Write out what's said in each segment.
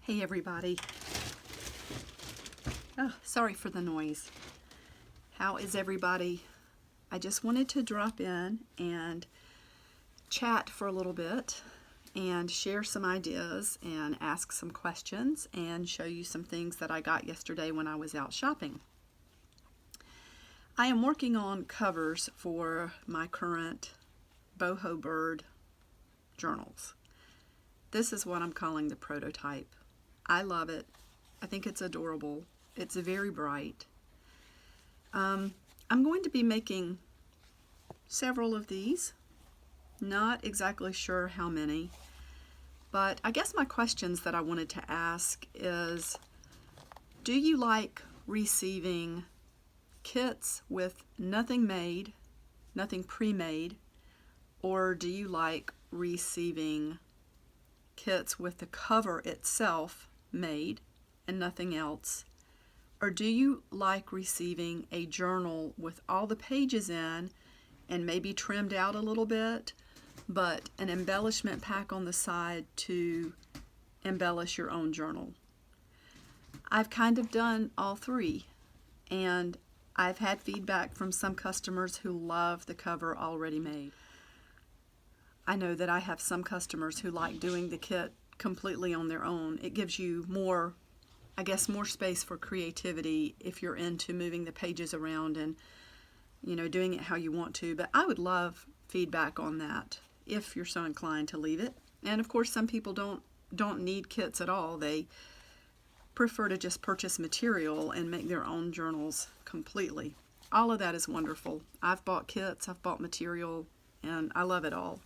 Hey everybody. Oh, sorry for the noise. How is everybody? I just wanted to drop in and chat for a little bit and share some ideas and ask some questions and show you some things that I got yesterday when I was out shopping. I am working on covers for my current Boho Bird journals. This is what I'm calling the prototype. I love it. I think it's adorable. It's very bright. I'm going to be making several of these. Not exactly sure how many, but I guess my questions that I wanted to ask is, do you like receiving kits with nothing made, nothing pre-made, or do you like receiving kits with the cover itself made and nothing else? Or do you like receiving a journal with all the pages in and maybe trimmed out a little bit, but an embellishment pack on the side to embellish your own journal? I've kind of done all three, and I've had feedback from some customers who love the cover already made. I know that I have some customers who like doing the kit completely on their own. It gives you more, I guess, more space for creativity if you're into moving the pages around and, doing it how you want to. But I would love feedback on that if you're so inclined to leave it. And of course, some people don't need kits at all. They prefer to just purchase material and make their own journals completely. All of that is wonderful. I've bought kits, I've bought material, and I love it all.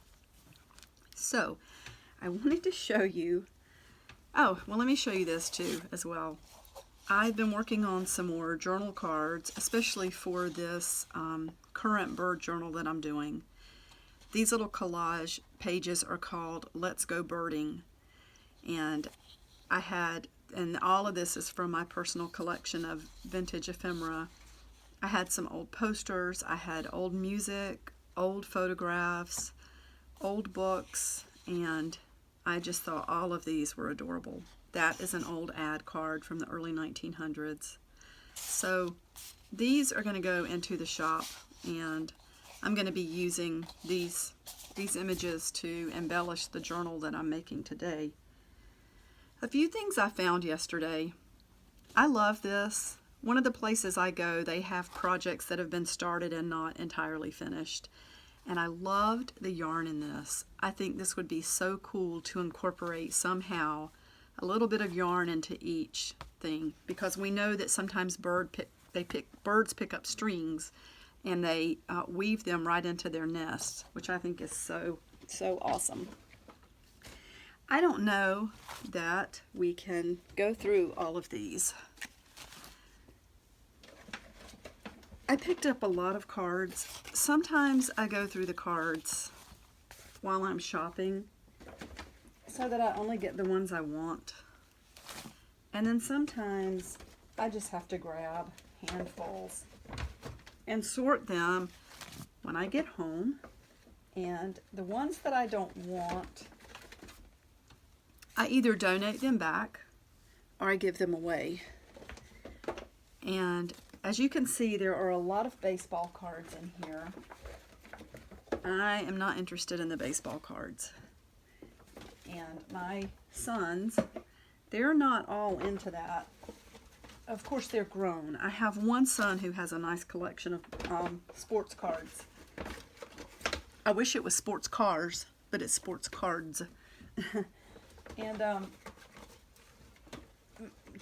So, I wanted to show you, let me show you this too as well. I've been working on some more journal cards, especially for this current bird journal that I'm doing. These little collage pages are called Let's Go Birding, and all of this is from my personal collection of vintage ephemera. I had some old posters, I had old music, old photographs, old books, and I just thought all of these were adorable. That is an old ad card from the early 1900s. So these are going to go into the shop, and I'm going to be using these images to embellish the journal that I'm making today. A few things I found yesterday. I love this. One of the places I go, they have projects that have been started and not entirely finished. And I loved the yarn in this. I think this would be so cool to incorporate somehow a little bit of yarn into each thing, because we know that sometimes birds pick up strings and they weave them right into their nests, which I think is so awesome. I don't know that we can go through all of these. I picked up a lot of cards. Sometimes I go through the cards while I'm shopping so that I only get the ones I want. And then sometimes I just have to grab handfuls and sort them when I get home. And the ones that I don't want, I either donate them back or I give them away. And as you can see, there are a lot of baseball cards in here. I am not interested in the baseball cards. And my sons, they're not all into that. Of course, they're grown. I have one son who has a nice collection of sports cards. I wish it was sports cars, but it's sports cards. And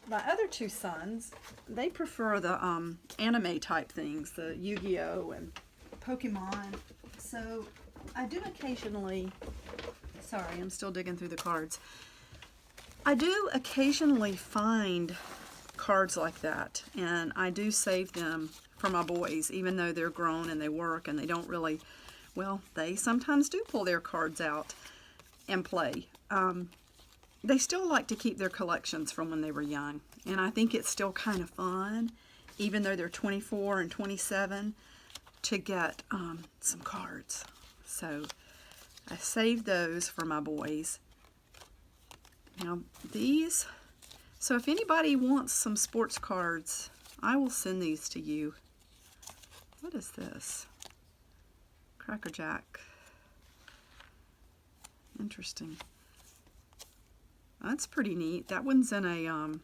my other two sons, they prefer the anime type things, the Yu-Gi-Oh! And Pokemon. So I do occasionally, sorry, I'm still digging through the cards. I do occasionally find cards like that, and I do save them for my boys, even though they're grown and they work and they don't really, well, they sometimes do pull their cards out and play. They still like to keep their collections from when they were young, and I think it's still kind of fun, even though they're 24 and 27, to get some cards. So I saved those for my boys. Now these So if anybody wants some sports cards, I will send these to you. What is this? Cracker Jack. Interesting. That's pretty neat. That one's in a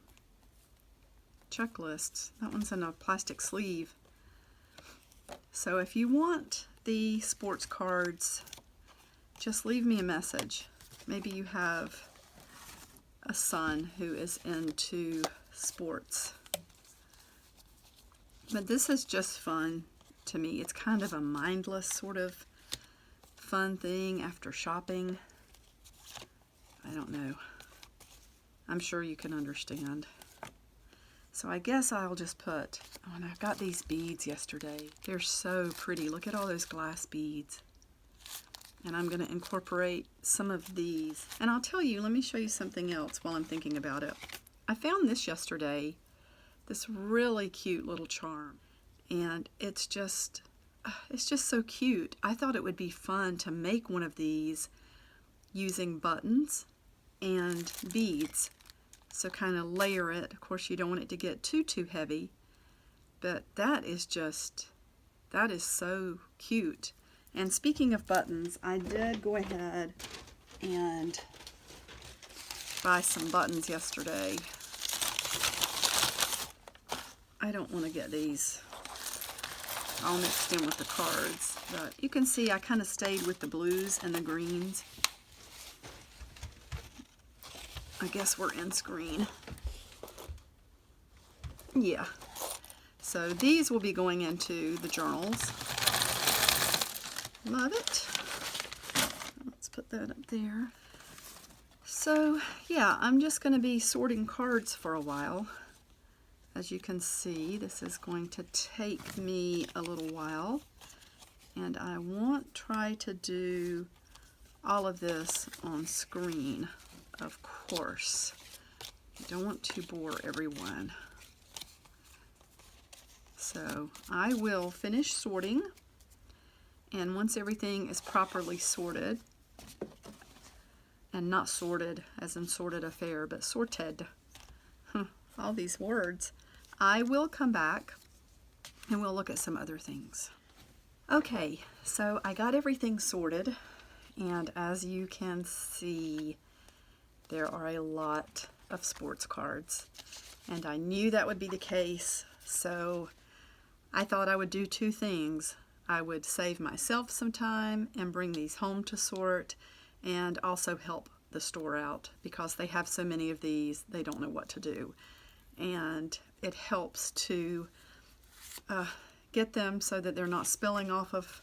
checklist. That one's in a plastic sleeve. So if you want the sports cards, just leave me a message. Maybe you have a son who is into sports. But this is just fun to me. It's kind of a mindless sort of fun thing after shopping. I don't know. I'm sure you can understand. So I guess I'll just put, oh, and I got these beads yesterday. They're so pretty. Look at all those glass beads. And I'm going to incorporate some of these. And I'll tell you, let me show you something else while I'm thinking about it. I found this yesterday, this really cute little charm. And it's just so cute. I thought it would be fun to make one of these using buttons and beads. So kind of layer it. Of course, you don't want it to get too heavy, but that is so cute. And speaking of buttons, I did go ahead and buy some buttons yesterday. I don't want to get these all mixed in with the cards, but you can see I kind of stayed with the blues and the greens. I guess we're in screen. Yeah. So these will be going into the journals. Love it. Let's put that up there. So yeah, I'm just going to be sorting cards for a while. As you can see, this is going to take me a little while. And I won't try to do all of this on screen. Of course, I don't want to bore everyone. So I will finish sorting, and once everything is properly sorted, and not sorted as in sorted affair, but sorted, all these words, I will come back and we'll look at some other things. Okay, so I got everything sorted, and as you can see, there are a lot of sports cards, and I knew that would be the case, so I thought I would do two things. I would save myself some time and bring these home to sort, and also help the store out because they have so many of these, they don't know what to do. And it helps to get them so that they're not spilling off of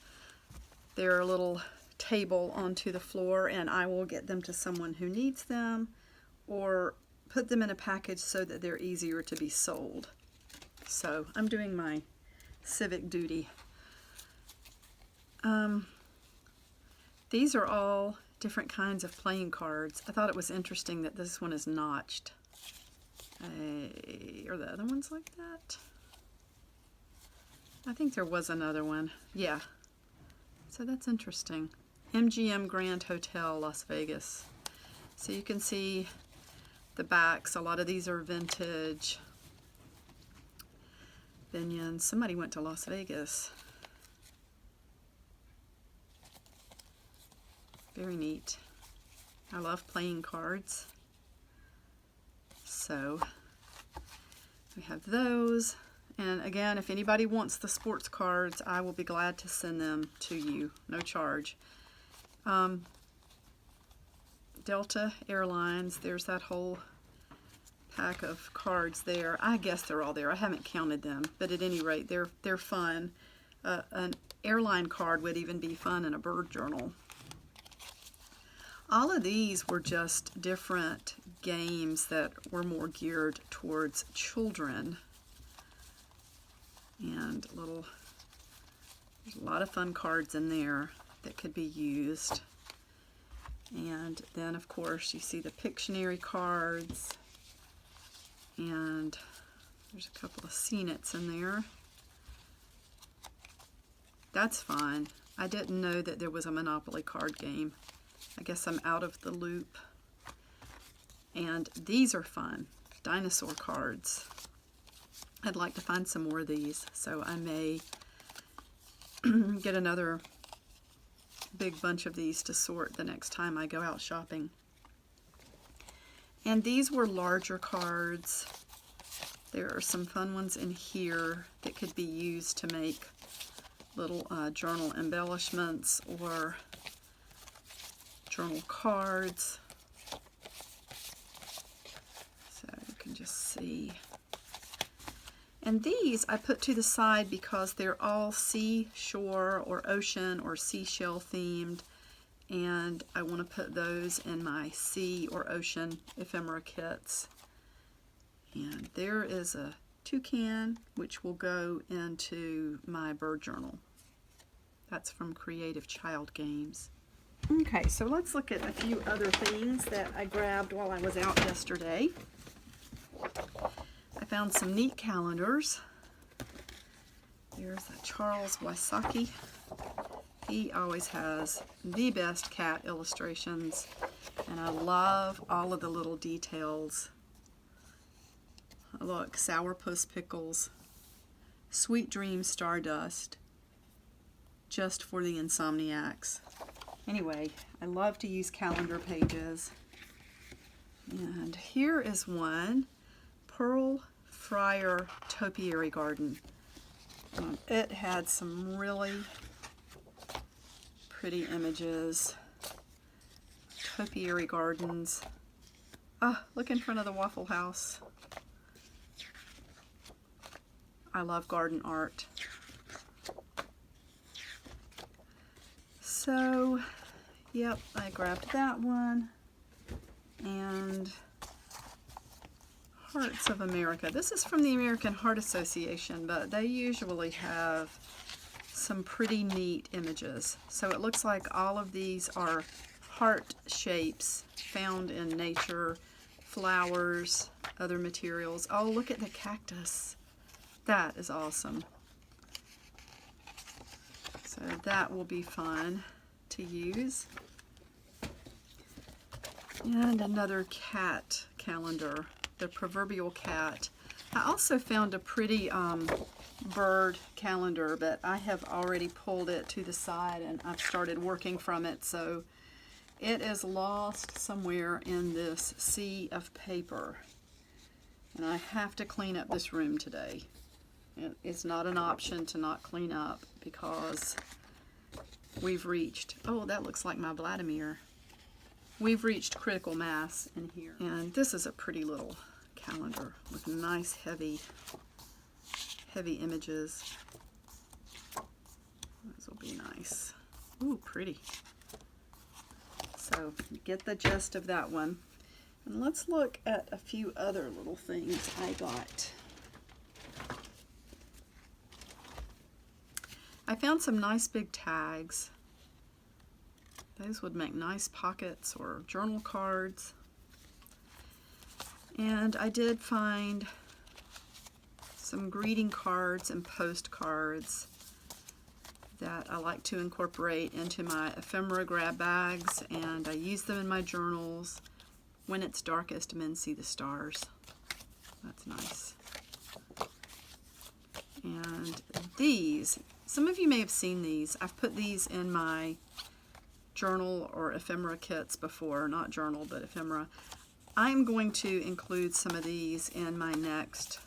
their little table onto the floor, and I will get them to someone who needs them or put them in a package so that they're easier to be sold. So I'm doing my civic duty. These are all different kinds of playing cards. I thought it was interesting that this one is notched. Are the other ones like that? I think there was another one. Yeah. So that's interesting. MGM Grand Hotel, Las Vegas. So you can see the backs. A lot of these are vintage. Binions. Somebody went to Las Vegas. Very neat. I love playing cards. So we have those. And again, if anybody wants the sports cards, I will be glad to send them to you. No charge. Delta Airlines, there's that whole pack of cards there. I guess they're all there. I haven't counted them, but at any rate, they're fun. An airline card would even be fun in a bird journal. All of these were just different games that were more geared towards children. And there's a lot of fun cards in there that could be used. And then, of course, you see the Pictionary cards. And there's a couple of Scenets in there. That's fun. I didn't know that there was a Monopoly card game. I guess I'm out of the loop. And these are fun. dinosaur cards. I'd like to find some more of these, so I may get another big bunch of these to sort the next time I go out shopping. And these were larger cards. There are some fun ones in here that could be used to make little journal embellishments or journal cards. So you can just see. And these I put to the side because they're all seashore or ocean or seashell themed, and I want to put those in my sea or ocean ephemera kits. And there is a toucan which will go into my bird journal. That's from Creative Child Games. Okay, so let's look at a few other things that I grabbed while I was out yesterday. I found some neat calendars. There's a Charles Wysocki. He always has the best cat illustrations, and I love all of the little details. Look, Sourpuss Pickles, Sweet Dream Stardust, just for the insomniacs. Anyway, I love to use calendar pages. And here is one, Pearl Friar Topiary Garden. It had some really pretty images. Topiary gardens. Ah, look in front of the Waffle House. I love garden art. So, yep, I grabbed that one. And Hearts of America. This is from the American Heart Association, but they usually have some pretty neat images. So it looks like all of these are heart shapes found in nature, flowers, other materials. Oh, look at the cactus. That is awesome. So that will be fun to use. And another cat calendar, the proverbial cat. I also found a pretty bird calendar, but I have already pulled it to the side and I've started working from it, so it is lost somewhere in this sea of paper. And I have to clean up this room today. It's not an option to not clean up because we've reached, oh, that looks like my Vladimir. We've reached critical mass in here. And this is a pretty little calendar with nice heavy images. Those will be nice. Ooh, pretty. So you get the gist of that one. And let's look at a few other little things I got. I found some nice big tags. Those would make nice pockets or journal cards. And I did find some greeting cards and postcards that I like to incorporate into my ephemera grab bags, and I use them in my journals. When it's darkest, men see the stars. That's nice. And these, some of you may have seen these. I've put these in my journal or ephemera kits before, not journal, but ephemera. I'm going to include some of these in my next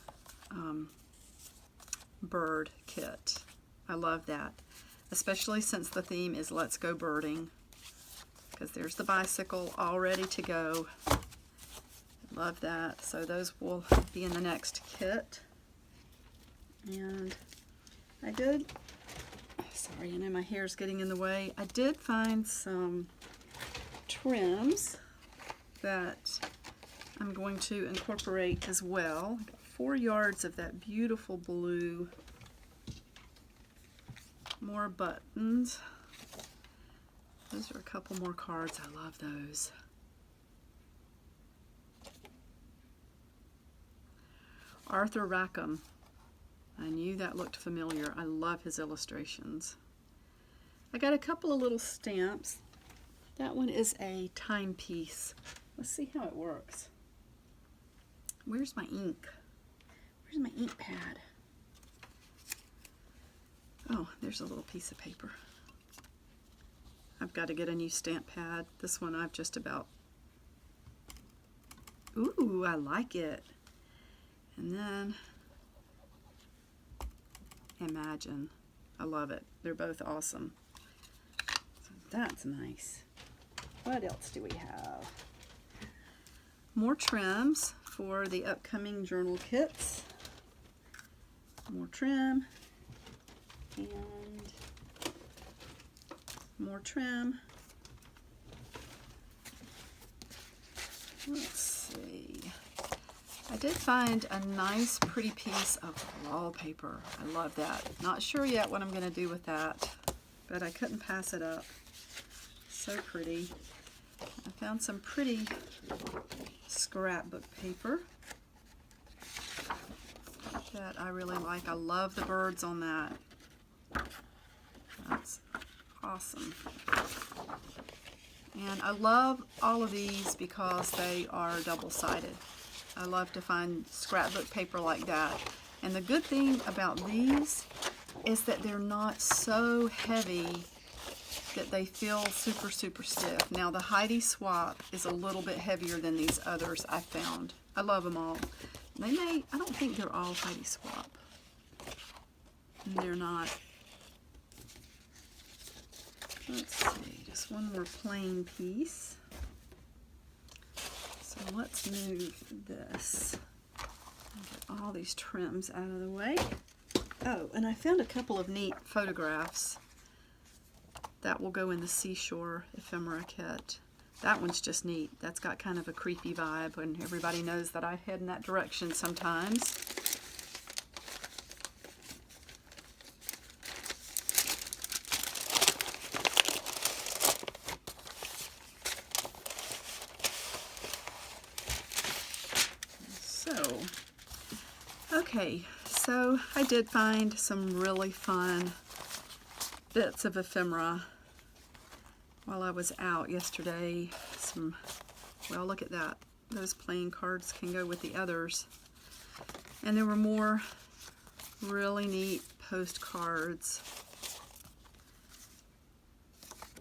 bird kit. I love that, especially since the theme is Let's Go Birding, because there's the bicycle all ready to go. Love that. So those will be in the next kit. And I did, sorry, I know my hair's getting in the way. I did find some trims that I'm going to incorporate as well. 4 yards of that beautiful blue. More buttons. Those are a couple more cards. I love those. Arthur Rackham. I knew that looked familiar. I love his illustrations. I got a couple of little stamps. That one is a timepiece. Let's see how it works. Where's my ink? Where's my ink pad? Oh, there's a little piece of paper. I've got to get a new stamp pad. This one I've just about... Ooh, I like it. And then Imagine. I love it. They're both awesome. So that's nice. What else do we have? More trims for the upcoming journal kits. More trim. And more trim. Let's see. I did find a nice pretty piece of wallpaper. I love that. Not sure yet what I'm going to do with that, but I couldn't pass it up. So pretty. I found some pretty scrapbook paper that I really like. I love the birds on that. That's awesome. And I love all of these because they are double-sided. I love to find scrapbook paper like that. And the good thing about these is that they're not so heavy that they feel super, super stiff. Now the Heidi Swap is a little bit heavier than these others I found. I love them all. I don't think they're all Heidi Swap. And they're not. Let's see, just one more plain piece. So let's move this and get all these trims out of the way. Oh, and I found a couple of neat photographs that will go in the Seashore ephemera kit. That one's just neat. That's got kind of a creepy vibe, and everybody knows that I head in that direction sometimes. Okay, so I did find some really fun bits of ephemera while I was out yesterday. Well, look at that. Those plain cards can go with the others. And there were more really neat postcards.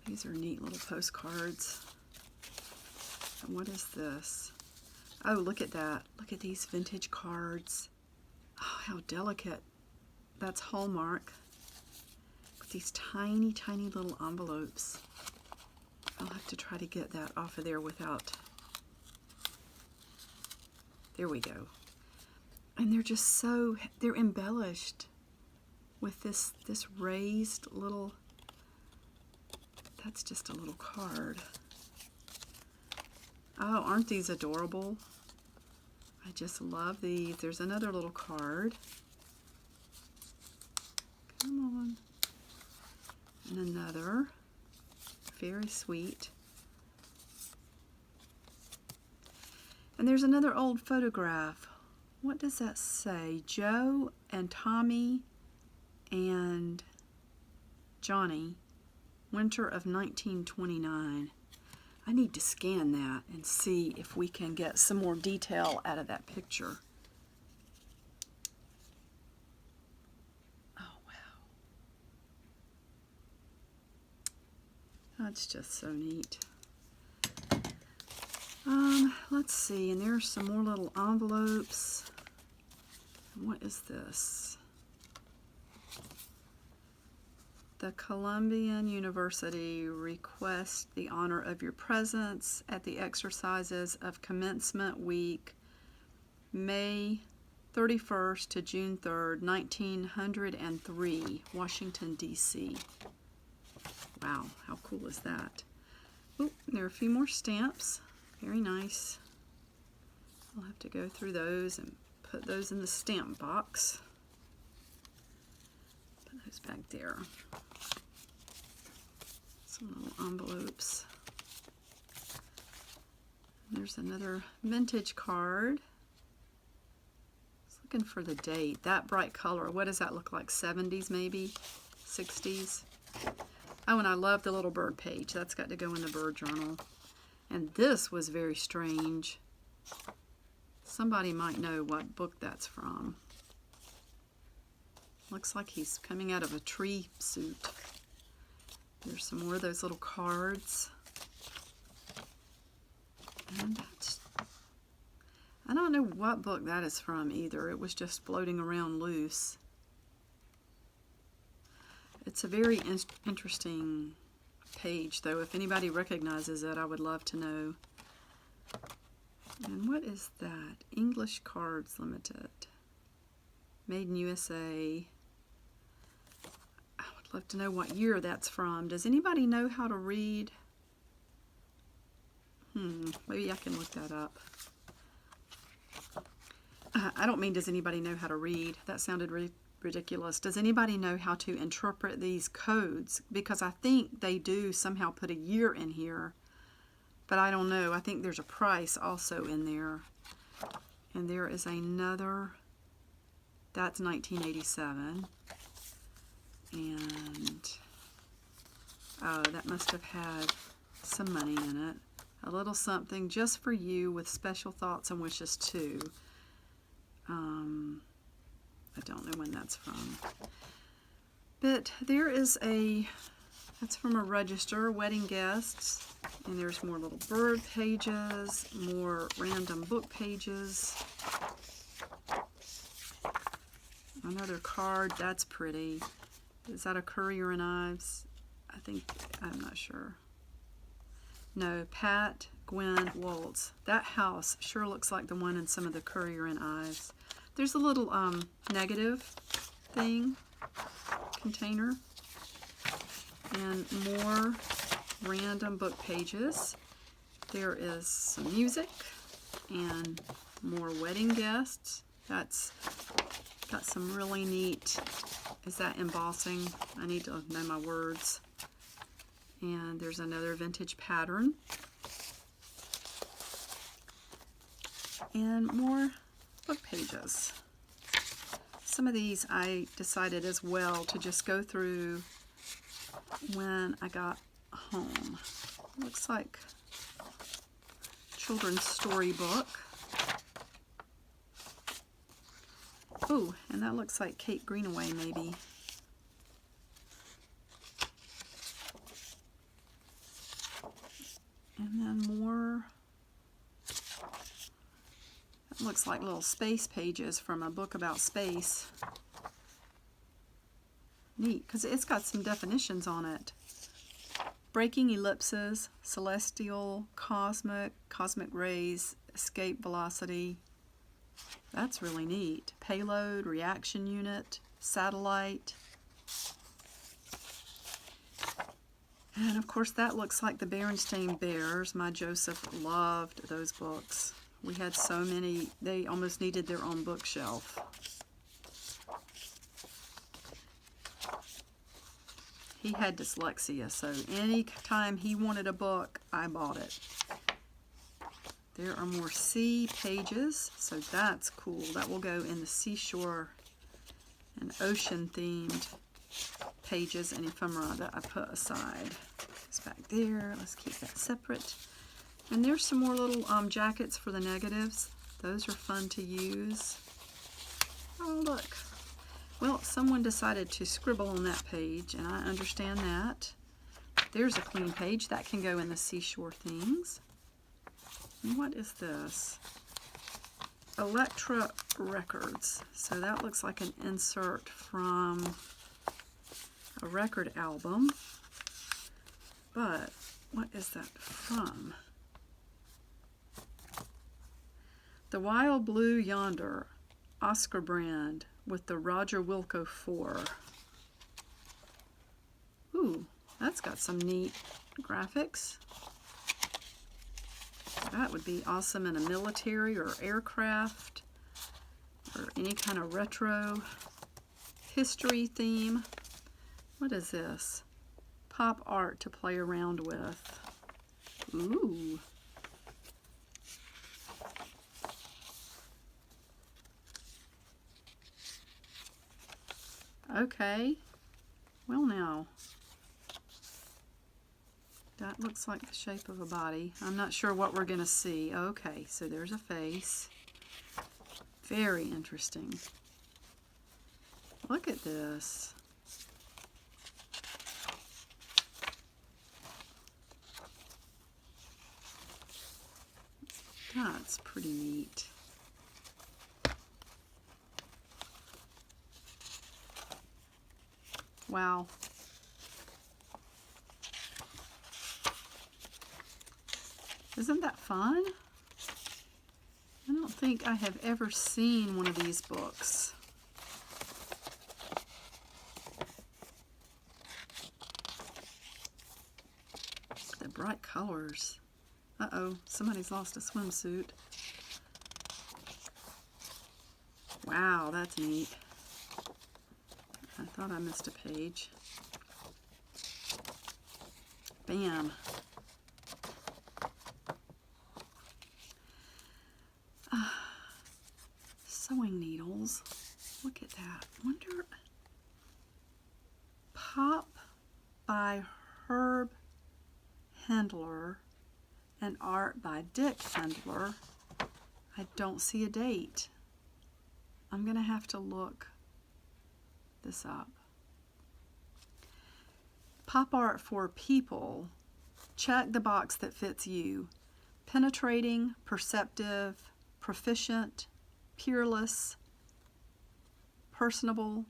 These are neat little postcards. And what is this? Oh, look at that. Look at these vintage cards. Oh, how delicate. That's Hallmark. With these tiny, tiny little envelopes. I'll have to try to get that off of there without... There we go. And they're just so... They're embellished with this raised little... That's just a little card. Oh, aren't these adorable? I just love these. There's another little card. Come on. And another. Very sweet. And there's another old photograph. What does that say? Joe and Tommy and Johnny, winter of 1929. I need to scan that and see if we can get some more detail out of that picture. Oh, wow. That's just so neat. Let's see, and there's some more little envelopes. What is this? The Columbian University requests the honor of your presence at the exercises of commencement week, May 31st to June 3rd, 1903, Washington, D.C. Wow, how cool is that? Oh, there are a few more stamps. Very nice. I'll have to go through those and put those in the stamp box. Put those back there. Some little envelopes. There's another vintage card. I was looking for the date. That bright color, what does that look like? 70s maybe? 60s? Oh, and I love the little bird page. That's got to go in the bird journal. And this was very strange. Somebody might know what book that's from. Looks like he's coming out of a tree suit. There's some more of those little cards. And I don't know what book that is from either. It was just floating around loose. It's a very interesting page, though. If anybody recognizes it, I would love to know. And what is that? English Cards Limited. Made in USA. I would love to know what year that's from. Does anybody know how to read? Maybe I can look that up. I don't mean does anybody know how to read. That sounded ridiculous. Does anybody know how to interpret these codes? Because I think they do somehow put a year in here. But I don't know. I think there's a price also in there. And there is another. That's 1987. And that must have had some money in it. A little something just for you with special thoughts and wishes too. I don't know when that's from. But there is that's from a register, wedding guests. And there's more little bird pages, more random book pages. Another card, that's pretty. Is that a Currier and Ives? I think, I'm not sure. No, Pat Gwyn Waltz. That house sure looks like the one in some of the Currier and Ives. There's a little negative thing, container, and more random book pages. There is some music and more wedding guests. That's got some really neat, is that embossing? I need to know my words. And there's another vintage pattern. And more book pages. Some of these I decided as well to just go through when I got home. Looks like children's storybook. Oh, and that looks like Kate Greenaway maybe. And then more, that looks like little space pages from a book about space. Neat, because it's got some definitions on it. Breaking ellipses, celestial, cosmic rays, escape velocity. That's really neat. Payload, reaction unit, satellite. And of course that looks like the Berenstain Bears. My Joseph loved those books. We had so many, they almost needed their own bookshelf. He had dyslexia, so any time he wanted a book, I bought it. There are more sea pages, so that's cool. That will go in the seashore and ocean themed pages and ephemera that I put aside. It's back there. Let's keep that separate. And there's some more little jackets for the negatives. Those are fun to use. Oh, look. Well, someone decided to scribble on that page, and I understand that. There's a clean page. That can go in the seashore things. And what is this? Electra Records. So that looks like an insert from a record album. But what is that from? The Wild Blue Yonder, Oscar brand, with the Roger Wilco 4. Ooh, that's got some neat graphics. That would be awesome in a military or aircraft or any kind of retro history theme. What is this? Pop art to play around with. Ooh. Okay. Well now. That looks like the shape of a body. I'm not sure what we're going to see. Okay, so there's a face. Very interesting. Look at this. That's pretty neat. Wow. Isn't that fun? I don't think I have ever seen one of these books. The bright colors. Uh-oh, somebody's lost a swimsuit. Wow, that's neat. I thought I missed a page. Bam. Sewing needles. Look at that. Wonder. Pop by Herb Handler and art by Dick Handler. I don't see a date. I'm going to have to look this up. Pop art for people. Check the box that fits you. Penetrating, perceptive, proficient, peerless, personable,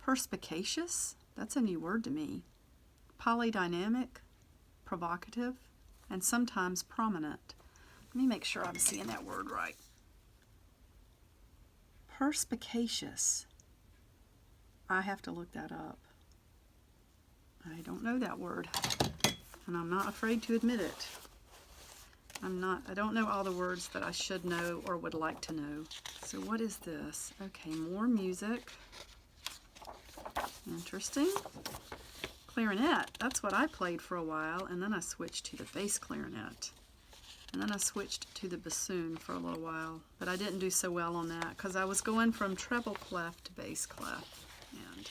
perspicacious, that's a new word to me, polydynamic, provocative, and sometimes prominent. Let me make sure I'm seeing that word right. Perspicacious. I have to look that up. I don't know that word, and I'm not afraid to admit it. I don't know all the words that I should know or would like to know. So what is this? Okay, more music. Interesting. Clarinet. That's what I played for a while, and then I switched to the bass clarinet. And then I switched to the bassoon for a little while, but I didn't do so well on that because I was going from treble clef to bass clef, and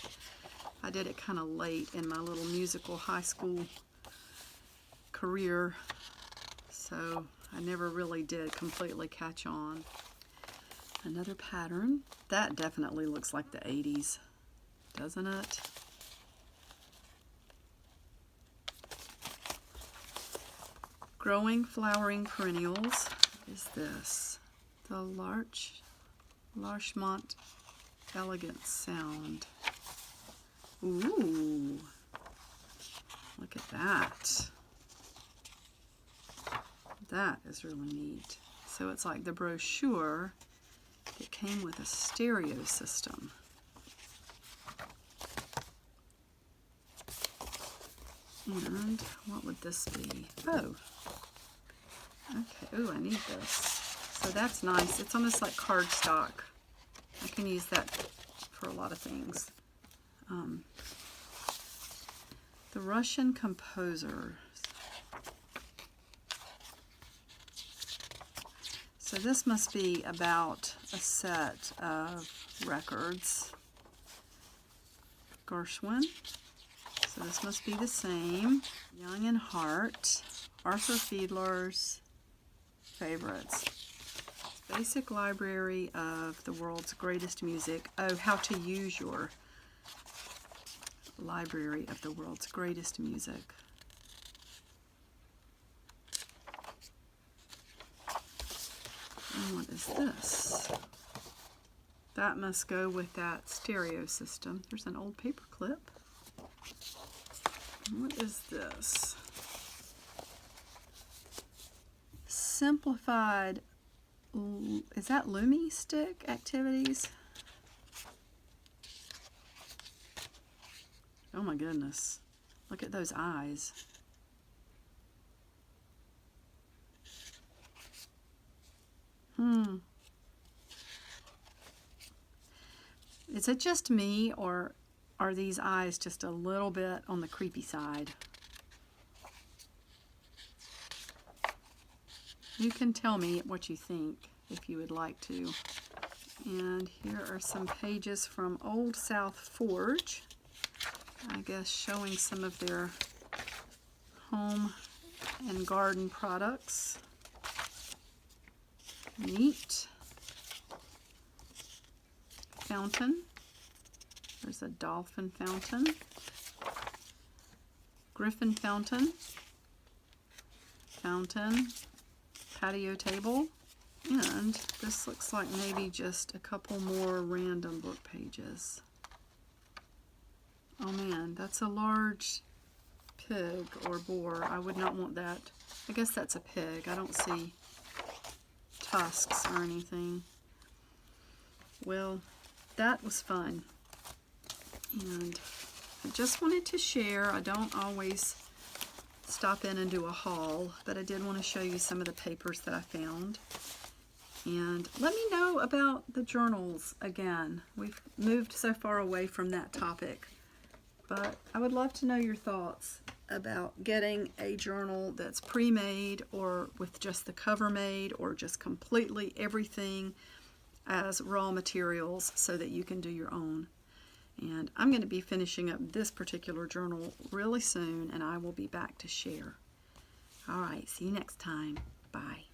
I did it kind of late in my little musical high school career, so I never really did completely catch on. Another pattern. That definitely looks like the 80s, doesn't it? Growing flowering perennials. What is this? The Larchmont Elegant Sound. Ooh, look at that. That is really neat. So it's like the brochure that came with a stereo system. And what would this be? Oh, okay. Oh, I need this. So that's nice. It's almost like cardstock. I can use that for a lot of things. The Russian composer. So this must be about a set of records. Gershwin. So this must be the same. Young and Hart. Arthur Fiedler's favorites. Basic library of the world's greatest music. Oh, how to use your library of the world's greatest music. And what is this? That must go with that stereo system. There's an old paper clip. What is this? Simplified, is that Lumi stick activities? Oh my goodness. Look at those eyes. Is it just me, or are these eyes just a little bit on the creepy side? You can tell me what you think if you would like to. And here are some pages from Old South Forge, I guess showing some of their home and garden products. Neat. Fountain. There's a dolphin fountain. Griffin fountain. Fountain. Patio table. And this looks like maybe just a couple more random book pages. Oh man, that's a large pig or boar. I would not want that. I guess that's a pig. I don't see tusks or anything. Well, that was fun. And I just wanted to share. I don't always stop in and do a haul, but I did want to show you some of the papers that I found. And let me know about the journals again. We've moved so far away from that topic, but I would love to know your thoughts about getting a journal that's pre-made or with just the cover made or just completely everything as raw materials so that you can do your own. And I'm going to be finishing up this particular journal really soon, and I will be back to share. All right, see you next time. Bye.